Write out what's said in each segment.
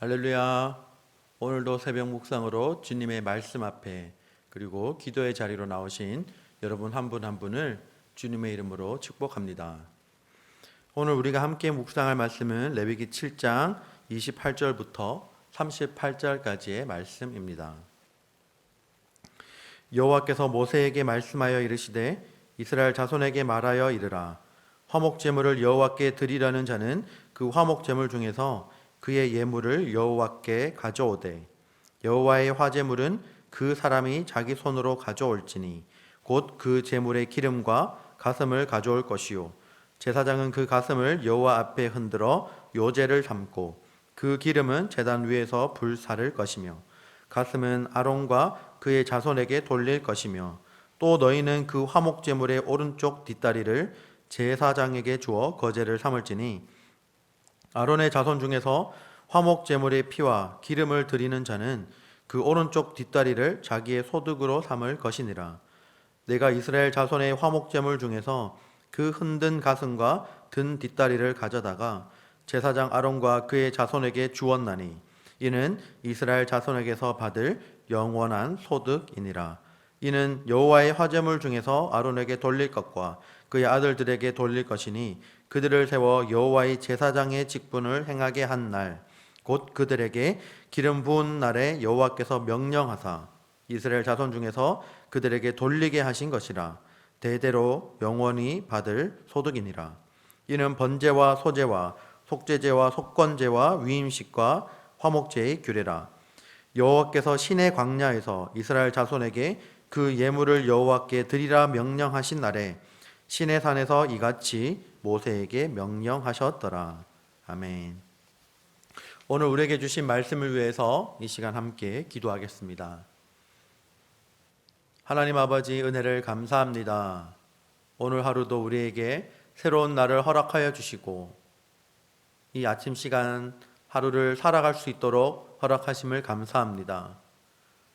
할렐루야. 오늘도 새벽 묵상으로 주님의 말씀 앞에 그리고 기도의 자리로 나오신 여러분 한 분 한 분을 주님의 이름으로 축복합니다. 오늘 우리가 함께 묵상할 말씀은 레위기 7장 28절부터 38절까지의 말씀입니다. 여호와께서 모세에게 말씀하여 이르시되 이스라엘 자손에게 말하여 이르라. 화목 제물을 여호와께 드리려는 자는 그 화목 제물 중에서 그의 예물을 여호와께 가져오되 여호와의 화제물은 그 사람이 자기 손으로 가져올지니 곧 그 제물의 기름과 가슴을 가져올 것이요 제사장은 그 가슴을 여호와 앞에 흔들어 요제를 삼고 그 기름은 제단 위에서 불사를 것이며 가슴은 아론과 그의 자손에게 돌릴 것이며 또 너희는 그 화목 제물의 오른쪽 뒷다리를 제사장에게 주어 거제를 삼을지니 아론의 자손 중에서 화목 제물의 피와 기름을 드리는 자는 그 오른쪽 뒷다리를 자기의 소득으로 삼을 것이니라. 내가 이스라엘 자손의 화목 제물 중에서 그 흔든 가슴과 든 뒷다리를 가져다가 제사장 아론과 그의 자손에게 주었나니 이는 이스라엘 자손에게서 받을 영원한 소득이니라. 이는 여호와의 화제물 중에서 아론에게 돌릴 것과 그의 아들들에게 돌릴 것이니 그들을 세워 여호와의 제사장의 직분을 행하게 한 날 곧 그들에게 기름 부은 날에 여호와께서 명령하사 이스라엘 자손 중에서 그들에게 돌리게 하신 것이라. 대대로 영원히 받을 소득이니라. 이는 번제와 소제와 속죄제와 속건제와 위임식과 화목제의 규례라. 여호와께서 시내 광야에서 이스라엘 자손에게 그 예물을 여호와께 드리라 명령하신 날에 시내 산에서 이같이 모세에게 명령하셨더라. 아멘. 오늘 우리에게 주신 말씀을 위해서 이 시간 함께 기도하겠습니다. 하나님 아버지, 은혜를 감사합니다. 오늘 하루도 우리에게 새로운 날을 허락하여 주시고 이 아침 시간 하루를 살아갈 수 있도록 허락하심을 감사합니다.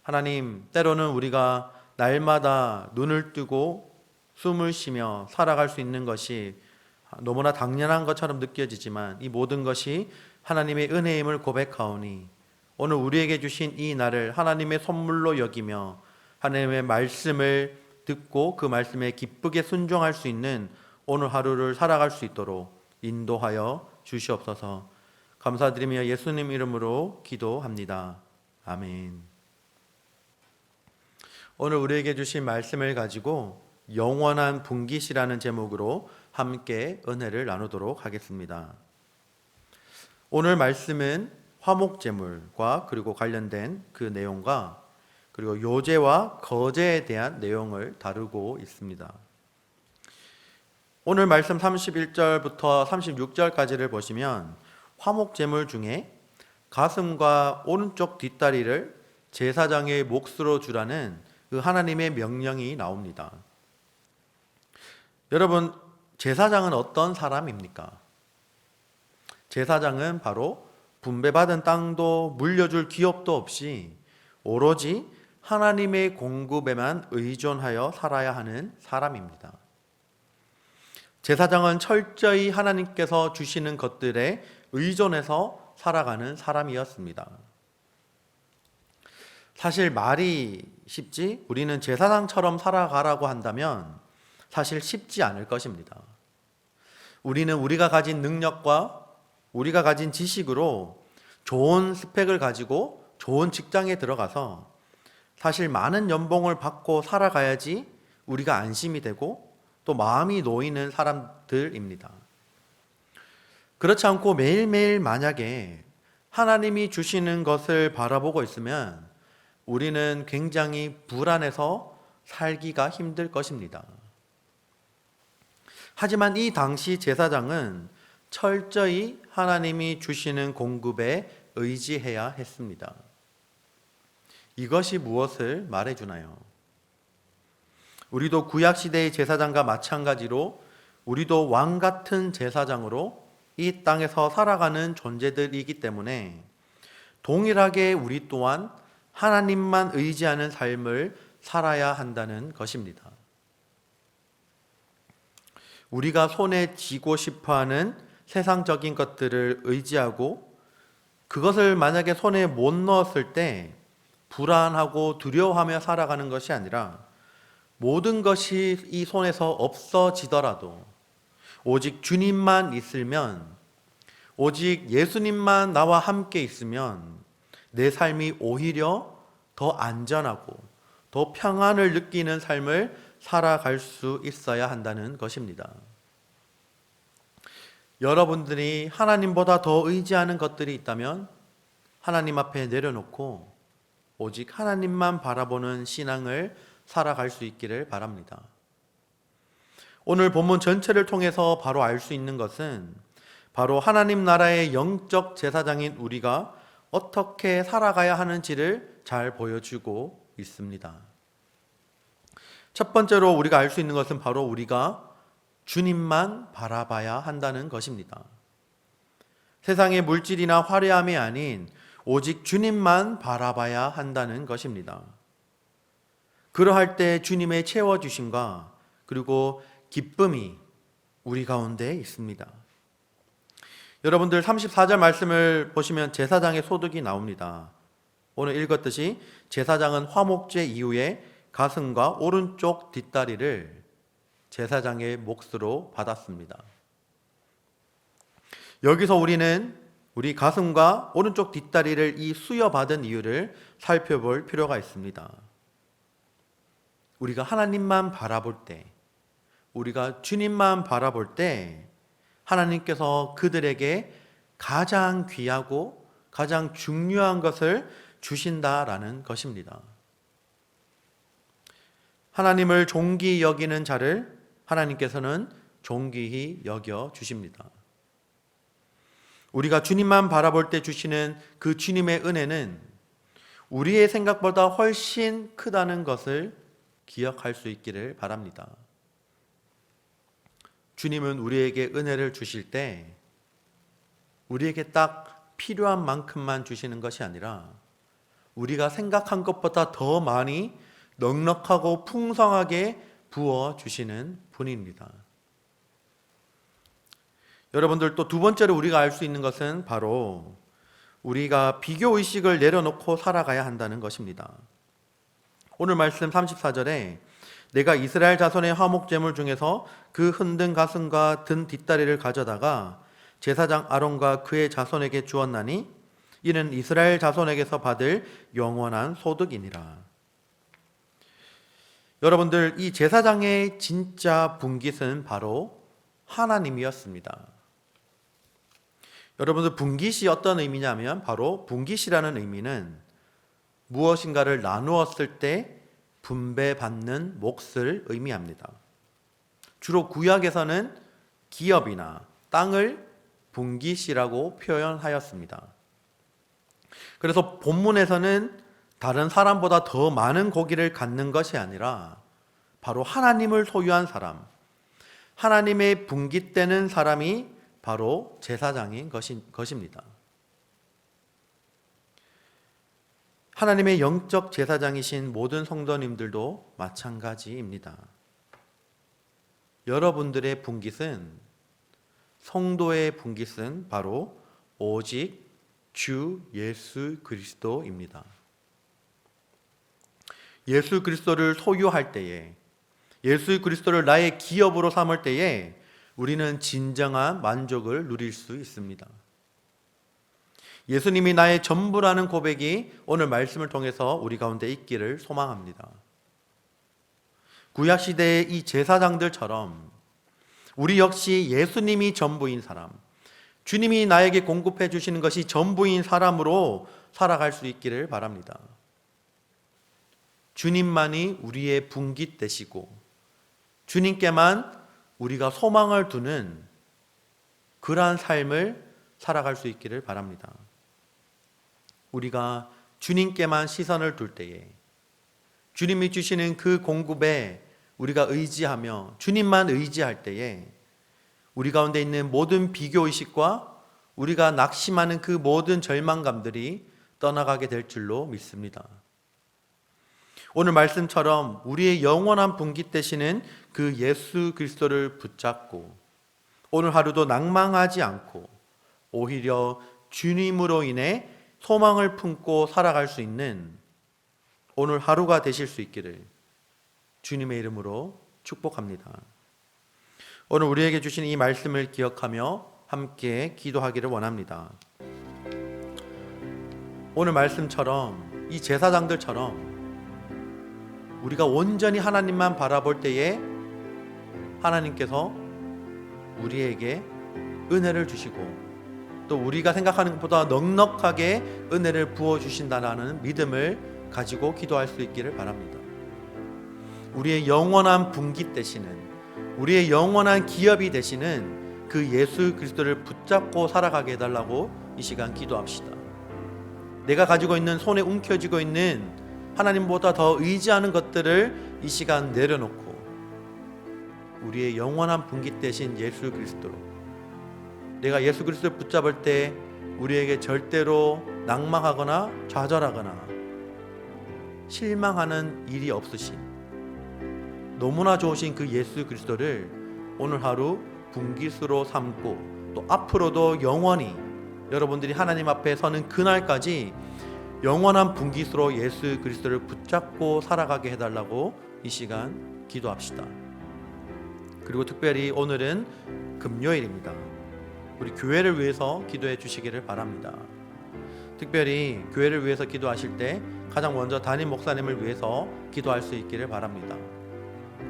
하나님, 때로는 우리가 날마다 눈을 뜨고 숨을 쉬며 살아갈 수 있는 것이 너무나 당연한 것처럼 느껴지지만 이 모든 것이 하나님의 은혜임을 고백하오니 오늘 우리에게 주신 이 날을 하나님의 선물로 여기며 하나님의 말씀을 듣고 그 말씀에 기쁘게 순종할 수 있는 오늘 하루를 살아갈 수 있도록 인도하여 주시옵소서. 감사드리며 예수님 이름으로 기도합니다. 아멘. 오늘 우리에게 주신 말씀을 가지고 영원한 분깃이라는 제목으로 함께 은혜를 나누도록 하겠습니다. 오늘 말씀은 화목제물과 그리고 관련된 그 내용과 그리고 요제와 거제에 대한 내용을 다루고 있습니다. 오늘 말씀 31절부터 36절까지를 보시면 화목제물 중에 가슴과 오른쪽 뒷다리를 제사장의 몫으로 주라는 그 하나님의 명령이 나옵니다. 여러분, 제사장은 어떤 사람입니까? 제사장은 바로 분배받은 땅도 물려줄 기업도 없이 오로지 하나님의 공급에만 의존하여 살아야 하는 사람입니다. 제사장은 철저히 하나님께서 주시는 것들에 의존해서 살아가는 사람이었습니다. 사실 말이 쉽지 우리는 제사장처럼 살아가라고 한다면 사실 쉽지 않을 것입니다. 우리는 우리가 가진 능력과 우리가 가진 지식으로 좋은 스펙을 가지고 좋은 직장에 들어가서 사실 많은 연봉을 받고 살아가야지 우리가 안심이 되고 또 마음이 놓이는 사람들입니다. 그렇지 않고 매일매일 만약에 하나님이 주시는 것을 바라보고 있으면 우리는 굉장히 불안해서 살기가 힘들 것입니다. 하지만 이 당시 제사장은 철저히 하나님이 주시는 공급에 의지해야 했습니다. 이것이 무엇을 말해주나요? 우리도 구약시대의 제사장과 마찬가지로 우리도 왕같은 제사장으로 이 땅에서 살아가는 존재들이기 때문에 동일하게 우리 또한 하나님만 의지하는 삶을 살아야 한다는 것입니다. 우리가 손에 쥐고 싶어하는 세상적인 것들을 의지하고 그것을 만약에 손에 못 넣었을 때 불안하고 두려워하며 살아가는 것이 아니라 모든 것이 이 손에서 없어지더라도 오직 주님만 있으면, 오직 예수님만 나와 함께 있으면 내 삶이 오히려 더 안전하고 더 평안을 느끼는 삶을 살아갈 수 있어야 한다는 것입니다. 여러분들이 하나님보다 더 의지하는 것들이 있다면 하나님 앞에 내려놓고 오직 하나님만 바라보는 신앙을 살아갈 수 있기를 바랍니다. 오늘 본문 전체를 통해서 바로 알 수 있는 것은 바로 하나님 나라의 영적 제사장인 우리가 어떻게 살아가야 하는지를 잘 보여주고 있습니다. 첫 번째로 우리가 알 수 있는 것은 바로 우리가 주님만 바라봐야 한다는 것입니다. 세상의 물질이나 화려함이 아닌 오직 주님만 바라봐야 한다는 것입니다. 그러할 때 주님의 채워주심과 그리고 기쁨이 우리 가운데 있습니다. 여러분들 34절 말씀을 보시면 제사장의 소득이 나옵니다. 오늘 읽었듯이 제사장은 화목제 이후에 가슴과 오른쪽 뒷다리를 제사장의 몫으로 받았습니다. 여기서 우리는 우리 가슴과 오른쪽 뒷다리를 이 수여받은 이유를 살펴볼 필요가 있습니다. 우리가 하나님만 바라볼 때, 우리가 주님만 바라볼 때 하나님께서 그들에게 가장 귀하고 가장 중요한 것을 주신다라는 것입니다. 하나님을 존귀히 여기는 자를 하나님께서는 존귀히 여겨 주십니다. 우리가 주님만 바라볼 때 주시는 그 주님의 은혜는 우리의 생각보다 훨씬 크다는 것을 기억할 수 있기를 바랍니다. 주님은 우리에게 은혜를 주실 때 우리에게 딱 필요한 만큼만 주시는 것이 아니라 우리가 생각한 것보다 더 많이 넉넉하고 풍성하게 부어주시는 분입니다. 여러분들 또 두 번째로 우리가 알 수 있는 것은 바로 우리가 비교의식을 내려놓고 살아가야 한다는 것입니다. 오늘 말씀 34절에 내가 이스라엘 자손의 화목제물 중에서 그 흔든 가슴과 든 뒷다리를 가져다가 제사장 아론과 그의 자손에게 주었나니 이는 이스라엘 자손에게서 받을 영원한 소득이니라. 여러분들 이 제사장의 진짜 분깃은 바로 하나님이었습니다. 여러분들 분깃이 어떤 의미냐면 바로 분깃이라는 의미는 무엇인가를 나누었을 때 분배받는 몫을 의미합니다. 주로 구약에서는 기업이나 땅을 분깃이라고 표현하였습니다. 그래서 본문에서는 다른 사람보다 더 많은 고기를 갖는 것이 아니라 바로 하나님을 소유한 사람, 하나님의 분깃되는 사람이 바로 제사장인 것입니다. 하나님의 영적 제사장이신 모든 성도님들도 마찬가지입니다. 여러분들의 분깃은, 성도의 분깃은 바로 오직 주 예수 그리스도입니다. 예수 그리스도를 소유할 때에, 예수 그리스도를 나의 기업으로 삼을 때에 우리는 진정한 만족을 누릴 수 있습니다. 예수님이 나의 전부라는 고백이 오늘 말씀을 통해서 우리 가운데 있기를 소망합니다. 구약시대의 이 제사장들처럼 우리 역시 예수님이 전부인 사람, 주님이 나에게 공급해 주시는 것이 전부인 사람으로 살아갈 수 있기를 바랍니다. 주님만이 우리의 분깃 되시고 주님께만 우리가 소망을 두는 그러한 삶을 살아갈 수 있기를 바랍니다. 우리가 주님께만 시선을 둘 때에, 주님이 주시는 그 공급에 우리가 의지하며 주님만 의지할 때에 우리 가운데 있는 모든 비교의식과 우리가 낙심하는 그 모든 절망감들이 떠나가게 될 줄로 믿습니다. 오늘 말씀처럼 우리의 영원한 분깃 되시는 그 예수 그리스도를 붙잡고 오늘 하루도 낭망하지 않고 오히려 주님으로 인해 소망을 품고 살아갈 수 있는 오늘 하루가 되실 수 있기를 주님의 이름으로 축복합니다. 오늘 우리에게 주신 이 말씀을 기억하며 함께 기도하기를 원합니다. 오늘 말씀처럼 이 제사장들처럼 우리가 온전히 하나님만 바라볼 때에 하나님께서 우리에게 은혜를 주시고 또 우리가 생각하는 것보다 넉넉하게 은혜를 부어주신다는 믿음을 가지고 기도할 수 있기를 바랍니다. 우리의 영원한 분기 되시는, 우리의 영원한 기업이 되시는 그 예수 그리스도를 붙잡고 살아가게 해달라고 이 시간 기도합시다. 내가 가지고 있는, 손에 움켜쥐고 있는 하나님보다 더 의지하는 것들을 이 시간 내려놓고 우리의 영원한 분기 되신 예수 그리스도로, 내가 예수 그리스도를 붙잡을 때 우리에게 절대로 낭망하거나 좌절하거나 실망하는 일이 없으신 너무나 좋으신 그 예수 그리스도를 오늘 하루 분기수로 삼고 또 앞으로도 영원히 여러분들이 하나님 앞에 서는 그날까지 영원한 분기수로 예수 그리스도를 붙잡고 살아가게 해달라고 이 시간 기도합시다. 그리고 특별히 오늘은 금요일입니다. 우리 교회를 위해서 기도해 주시기를 바랍니다. 특별히 교회를 위해서 기도하실 때 가장 먼저 담임 목사님을 위해서 기도할 수 있기를 바랍니다.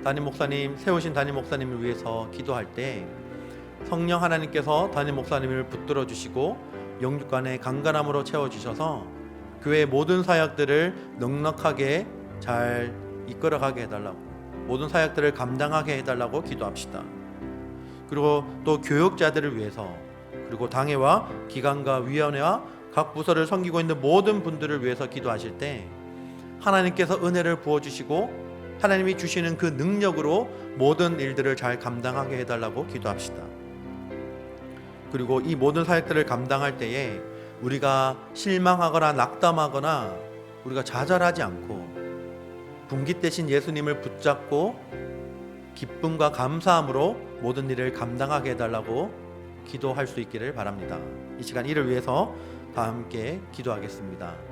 담임 목사님, 세우신 담임 목사님을 위해서 기도할 때 성령 하나님께서 담임 목사님을 붙들어 주시고 영육간의 강건함으로 채워주셔서 교회의 모든 사역들을 넉넉하게 잘 이끌어가게 해달라고, 모든 사역들을 감당하게 해달라고 기도합시다. 그리고 또 교육자들을 위해서, 그리고 당회와 기관과 위원회와 각 부서를 섬기고 있는 모든 분들을 위해서 기도하실 때 하나님께서 은혜를 부어주시고 하나님이 주시는 그 능력으로 모든 일들을 잘 감당하게 해달라고 기도합시다. 그리고 이 모든 사역들을 감당할 때에 우리가 실망하거나 낙담하거나 우리가 좌절하지 않고 분기 되신 예수님을 붙잡고 기쁨과 감사함으로 모든 일을 감당하게 해달라고 기도할 수 있기를 바랍니다. 이 시간 이를 위해서 다 함께 기도하겠습니다.